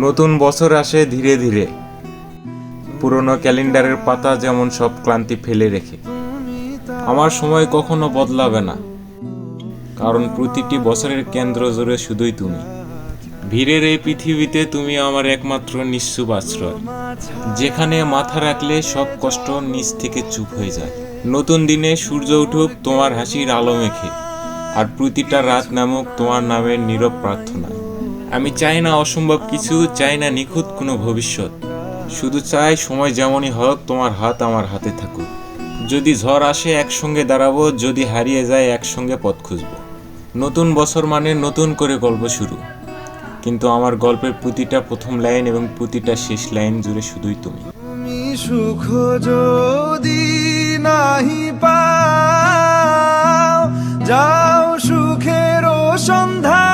নতুন বছর আসে ধীরে ধীরে, পুরনো ক্যালেন্ডারের পাতা যেমন সব ক্লান্তি ফেলে রেখে। আমার সময় কখনো বদলাবে না, কারণ প্রতিটি বছরের কেন্দ্র জুড়ে শুধুই তুমি। ভিড়ের এই পৃথিবীতে তুমি আমার একমাত্র নিশ্চুপ আশ্রয়, যেখানে মাথা রাখলে সব কষ্ট নিচ থেকে চুপ হয়ে যায়। নতুন দিনে সূর্য উঠুক তোমার হাসির আলো মেখে, আর প্রতিটা রাত নামুক তোমার নামের নীরব প্রার্থনা। আমি চাই না অসম্ভব কিছু, চাই না নিখুঁত কোনো ভবিষ্যৎ, শুধু চাই সময় যেমনই হোক তোমার হাত আমার হাতে থাকুক। যদি ঝড় আসে একসঙ্গে দাঁড়াবো, যদি হারিয়ে যায় একসঙ্গে পথ খুঁজবো। নতুন বছর মানে নতুন করে গল্প শুরু, কিন্তু আমার গল্পের প্রতিটা প্রথম লাইন এবং প্রতিটা শেষ লাইন জুড়ে শুধুই তুমি। সুখ যদি নাহি পাও, যাও সুখের সন্ধান।